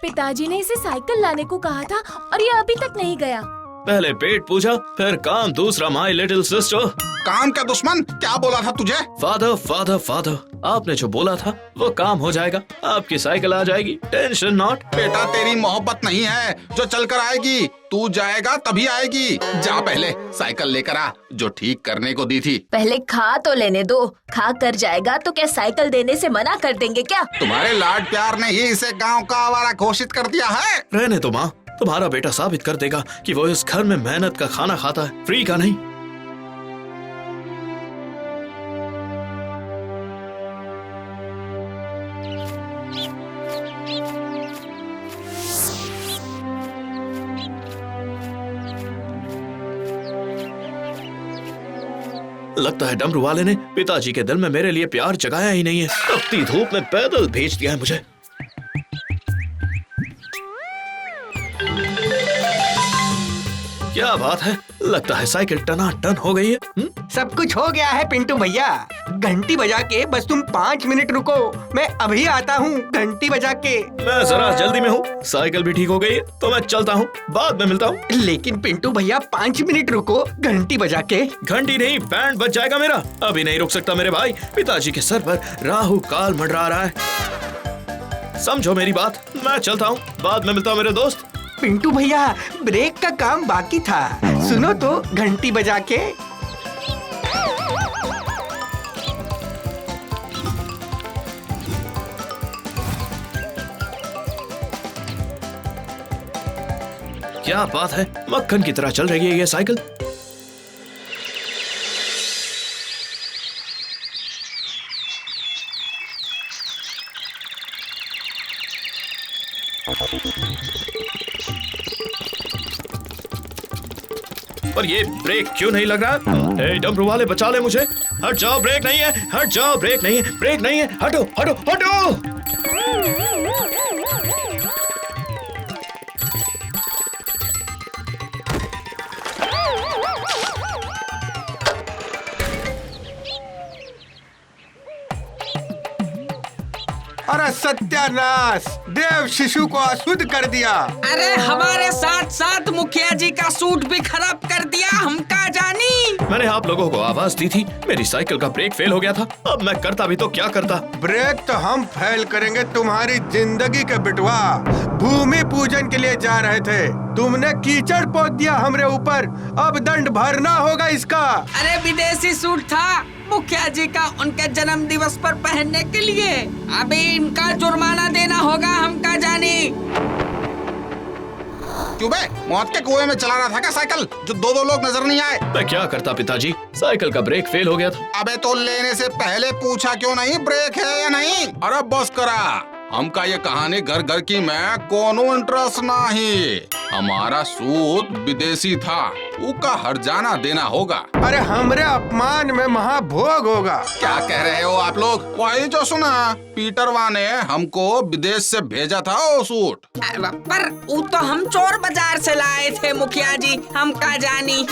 पिताजी ने इसे साइकिल लाने को कहा था और ये अभी तक नहीं गया। पहले पेट पूजा फिर काम दूसरा माय लिटिल सिस्टर। काम का दुश्मन, क्या बोला था तुझे? फादर फादर फादर, आपने जो बोला था वो काम हो जाएगा, आपकी साइकिल आ जाएगी, टेंशन नॉट। बेटा तेरी मोहब्बत नहीं है जो चल कर आएगी, तू जाएगा तभी आएगी। जा पहले साइकिल लेकर आ जो ठीक करने को दी थी। पहले खा तो लेने दो, खा कर जाएगा तो क्या साइकिल देने से मना कर देंगे क्या? तुम्हारे लाड प्यार ने ही इसे गांव का आवारा घोषित कर दिया है। रहने तो माँ, तुम्हारा बेटा साबित कर देगा कि वो इस घर में मेहनत का खाना खाता है, फ्री का नहीं। लगता है डमरू वाले ने पिताजी के दिल में मेरे लिए प्यार जगाया ही नहीं है। तपती धूप में पैदल भेज दिया है मुझे। क्या बात है, लगता है साइकिल टनाटन हो गई है। सब कुछ हो गया है पिंटू भैया। घंटी बजा के बस तुम 5 मिनट रुको, मैं अभी आता हूँ। घंटी बजा के। मैं जरा जल्दी में हूँ, साइकिल भी ठीक हो गई है तो मैं चलता हूँ, बाद में मिलता हूँ। लेकिन पिंटू भैया 5 मिनट रुको, घंटी बजा के। घंटी नहीं, बैंड बज जाएगा मेरा। अभी नहीं रुक सकता मेरे भाई, पिताजी के सर पर राहु काल मंडरा रहा है। समझो मेरी बात, मैं चलता हूँ, बाद में मिलता हूँ मेरे दोस्त। पिंटू भैया ब्रेक का काम बाकी था, सुनो तो घंटी बजा के। क्या बात है, मक्खन की तरह चल रही है ये साइकिल। पर ये ब्रेक क्यों नहीं लग रहा? ए डमरू वाले बचा ले मुझे। हट जाओ, ब्रेक नहीं है, हट जाओ, ब्रेक नहीं है, ब्रेक नहीं है, हटो हटो हटो। अरे सत्यानाश, देव शिशु को अशुद्ध कर दिया। अरे हमारे साथ साथ मुखिया जी का सूट भी खराब कर दिया, हम का जानी। मैंने आप लोगों को आवाज दी थी, मेरी साइकिल का ब्रेक फेल हो गया था। अब मैं करता भी तो क्या करता। ब्रेक तो हम फेल करेंगे तुम्हारी जिंदगी के बिटवा। भूमि पूजन के लिए जा रहे थे, तुमने कीचड़ पोत दिया हमरे ऊपर, अब दंड भरना होगा इसका। अरे विदेशी सूट था मुखिया जी का उनके जन्म दिवस पर पहनने के लिए, अभी इनका जुर्माना देना होगा, हम का जानी। क्यों बे, मौत के कुएं में चला रहा था क्या साइकिल जो दो लोग नजर नहीं आए? मैं क्या करता पिताजी, साइकिल का ब्रेक फेल हो गया था। अबे तो लेने से पहले पूछा क्यों नहीं ब्रेक है या नहीं? अरे बस करा, हमका ये कहानी घर घर की में कोनो इंटरेस्ट नहीं। हमारा सूट विदेशी था, उसका हर्जाना देना होगा। अरे हमरे अपमान में महाभोग होगा। क्या कह रहे हो आप लोग? वही जो सुना, पीटरवा ने हमको विदेश से भेजा था वो सूट। पर वो तो हम चोर बाजार से लाए थे मुखिया जी, हम का जानी।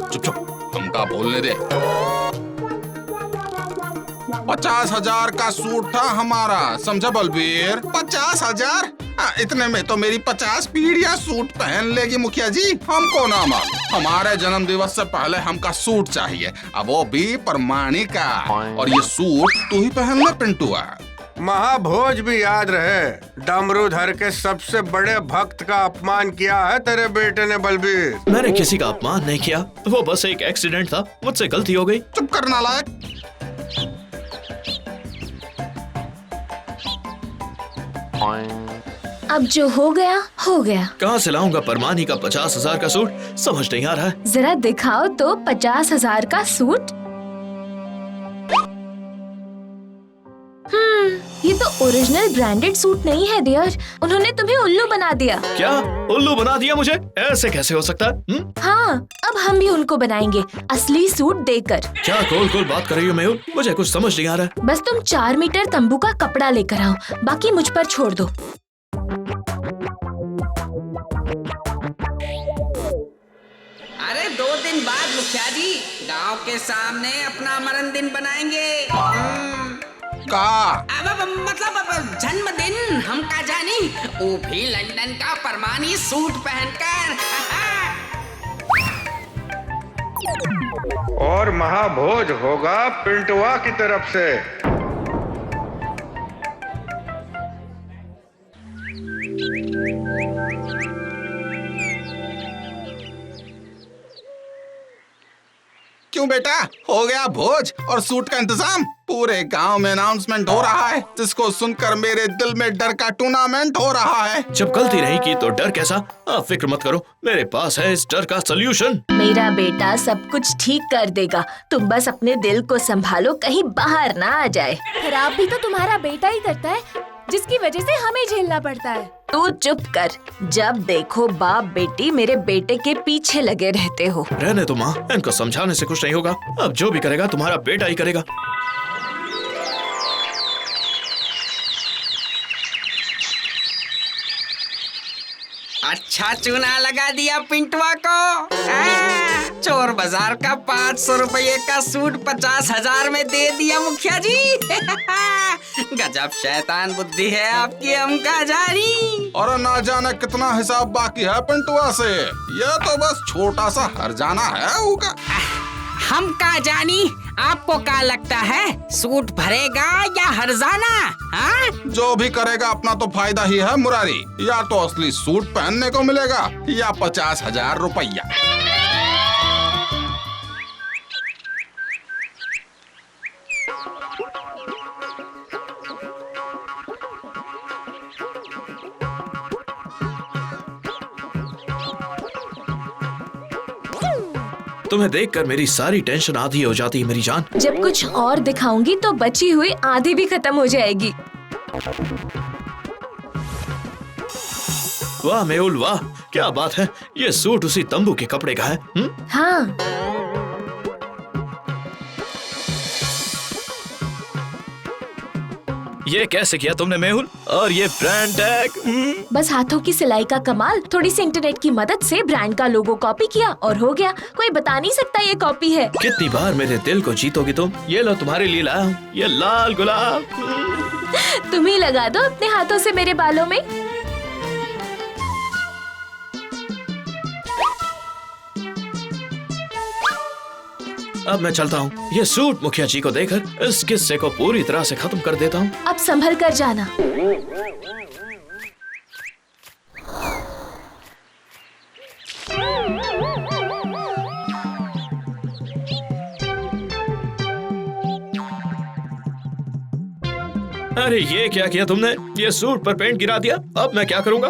चुप चुप, हमका बोलने दे। 50,000 का सूट था हमारा, समझा बलबीर? 50,000? इतने में तो मेरी 50 पीढ़ियां सूट पहन लेगी मुखिया जी। हमको ना मार, हमारे जन्म दिवस से पहले हमका सूट चाहिए, अब वो भी प्रमाणिक का। और ये सूट तू ही पहन ले पिंटुआ। महाभोज भी याद रहे, डमरूधर के सबसे बड़े भक्त का अपमान किया है तेरे बेटे ने बलबीर। मैंने किसी का अपमान नहीं किया, वो बस एक एक्सीडेंट था, मुझसे गलती हो गई। चुप कर नालायक। अब जो हो गया हो गया। कहाँ से लाऊंगा परमानी का 50,000 का सूट, समझ नहीं आ रहा है। जरा दिखाओ तो 50,000 का सूट। ये तो ओरिजिनल ब्रांडेड सूट नहीं है डियर, उन्होंने तुम्हें उल्लू बना दिया। क्या उल्लू बना दिया मुझे? ऐसे कैसे हो सकता है? हाँ, अब हम भी उनको बनाएंगे असली सूट देकर। क्या गोल गोल बात कर रही हो मयूर, मुझे कुछ समझ नहीं आ रहा है। बस तुम 4 मीटर तंबू का कपड़ा लेकर आओ, बाकी मुझ पर छोड़ दो। अरे 2 दिन बाद मुखिया जी गांव के सामने अपना मरण दिन बनाएंगे। का। मतलब जन्मदिन हम का जानी, वो भी लंदन का परमानी सूट पहनकर। और महाभोज होगा पिंटुआ की तरफ से। क्यों बेटा, हो गया भोज और सूट का इंतजाम? पूरे गांव में अनाउंसमेंट हो रहा है, जिसको सुनकर मेरे दिल में डर का टूर्नामेंट हो रहा है। जब गलती नहीं की तो डर कैसा? आप फिक्र मत करो, मेरे पास है इस डर का सॉल्यूशन। मेरा बेटा सब कुछ ठीक कर देगा, तुम बस अपने दिल को संभालो, कहीं बाहर ना आ जाए। खराब भी तो तुम्हारा बेटा ही करता है, जिसकी वजह से हमें झेलना पड़ता है। तू चुप कर, जब देखो बाप बेटी मेरे बेटे के पीछे लगे रहते हो। रहने दो माँ, इनको समझाने से कुछ नहीं होगा। अब जो भी करेगा तुम्हारा बेटा ही करेगा। अच्छा चूना लगा दिया पिंटुआ को। चोर बाजार का 500 रुपये का सूट 50,000 में दे दिया मुखिया जी। गजब शैतान बुद्धि है आपकी, हम का जानी। और ना जाने कितना हिसाब बाकी है पिंटुआ से, ये तो बस छोटा सा हर्जाना है उनका। हम का जानी, आपको क्या लगता है सूट भरेगा या हर्जाना? हाँ? जो भी करेगा अपना तो फायदा ही है मुरारी, या तो असली सूट पहनने को मिलेगा या 50,000 रुपया। तुम्हें देखकर मेरी सारी टेंशन आधी हो जाती है मेरी जान। जब कुछ और दिखाऊंगी तो बची हुई आधी भी खत्म हो जाएगी। वाह मेहुल वाह, क्या बात है, ये सूट उसी तंबू के कपड़े का है। हाँ, ये कैसे किया तुमने मेहुल? और ये ब्रांड टैग? बस हाथों की सिलाई का कमाल, थोड़ी सी इंटरनेट की मदद से ब्रांड का लोगो कॉपी किया और हो गया। कोई बता नहीं सकता ये कॉपी है। कितनी बार मेरे दिल को जीतोगी तुम। ये लो तुम्हारे लिए लाया हूँ, ये लाल गुलाब। तुम ही लगा दो अपने हाथों से मेरे बालों में। अब मैं चलता हूँ, ये सूट मुखिया जी को देकर इस किस्से को पूरी तरह से खत्म कर देता हूँ। अब संभल कर जाना। अरे ये क्या किया तुमने? ये सूट पर पेंट गिरा दिया, अब मैं क्या करूँगा?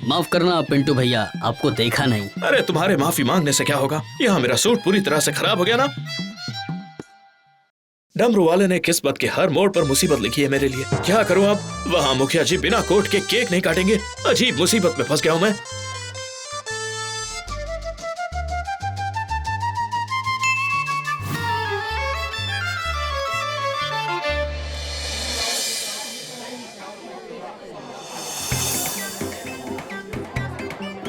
माफ करना पिंटू भैया, आपको देखा नहीं। अरे तुम्हारे माफी मांगने से क्या होगा, यहाँ मेरा सूट पूरी तरह से खराब हो गया ना। डमरू वाले ने किस्मत के हर मोड़ पर मुसीबत लिखी है मेरे लिए। क्या करूँ अब? वहाँ मुखिया जी बिना कोट के केक नहीं काटेंगे। अजीब मुसीबत में फंस गया हूँ मैं।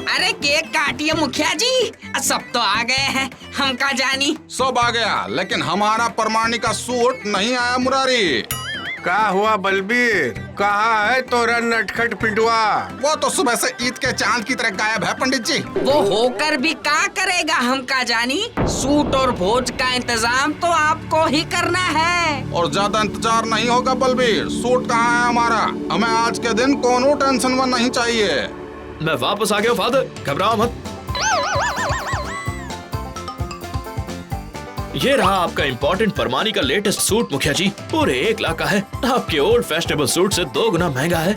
अरे केक काटिए मुखिया जी, सब तो आ गए हैं, हम का जानी। सब आ गया, लेकिन हमारा परमानी का सूट नहीं आया मुरारी। का हुआ बलबीर, कहाँ है तोरा नटखट पिंटुआ? वो तो सुबह से ईद के चांद की तरह गायब है पंडित जी। वो होकर भी क्या करेगा, हम का जानी। सूट और भोज का इंतजाम तो आपको ही करना है। और ज्यादा इंतजार नहीं होगा बलबीर, सूट कहाँ है हमारा? हमें आज के दिन कोनो टेंशन नहीं चाहिए। मैं वापस आ गया हूँ फादर, घबराओ मत। ये रहा आपका इम्पोर्टेंट परमानी का लेटेस्ट सूट मुखिया जी, पूरे 1 लाख का है। आपके ओल्ड फैशनेबल सूट से 2 गुना महंगा है।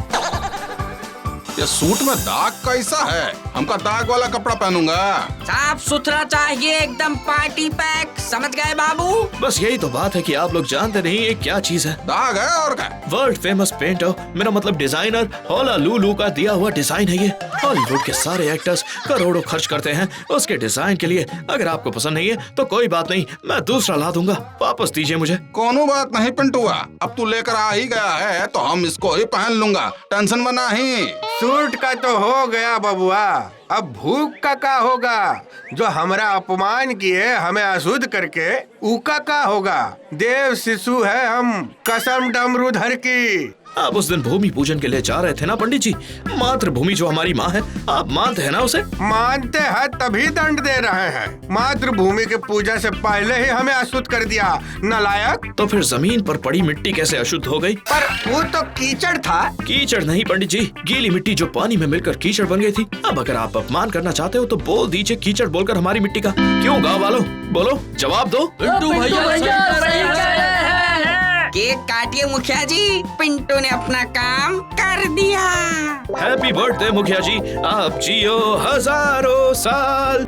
ये सूट में दाग कैसा है? हमका दाग वाला कपड़ा पहनूंगा। साफ सुथरा चाहिए, एकदम पार्टी पैक, समझ गए बाबू? बस यही तो बात है कि आप लोग जानते नहीं ये क्या चीज है। दाग है और क्या? वर्ल्ड फेमस पेंटर, मेरा मतलब डिजाइनर होला लूलू का दिया हुआ डिजाइन है ये। हॉलीवुड के सारे एक्टर्स करोड़ों खर्च करते हैं उसके डिजाइन के लिए। अगर आपको पसंद नहीं है तो कोई बात नहीं, मैं दूसरा ला दूंगा, वापस दीजिए मुझे। कोनो बात नहीं पिंटुआ, अब तू लेकर आ ही गया है तो हम इसको ही पहन लूंगा, टेंशन में नहीं। सूट का तो हो गया बबुआ, अब भूख का क्या होगा? जो हमारा अपमान किए हमें अशुद्ध करके, उका क्या होगा? देव शिशु है हम, कसम डमरूधर की। आप उस दिन भूमि पूजन के लिए जा रहे थे ना पंडित जी? मातृभूमि जो हमारी माँ है, आप मानते हैं ना उसे? मानते हैं तभी दंड दे रहे हैं। मातृभूमि के पूजा से पहले ही हमें अशुद्ध कर दिया, नालायक। तो फिर जमीन पर पड़ी मिट्टी कैसे अशुद्ध हो गई? पर वो तो कीचड़ था। कीचड़ नहीं पंडित जी, गीली मिट्टी जो पानी में मिलकर कीचड़ बन गई थी। अब अगर आप अपमान करना चाहते हो तो बोल दीजिए कीचड़ बोलकर हमारी मिट्टी का। क्यों गाँव वालों, बोलो, जवाब दो। पिंटू भैया केक काटिए मुखिया जी, पिंटू ने अपना काम कर दिया। हैप्पी बर्थडे मुखिया जी, आप जियो हजारों साल।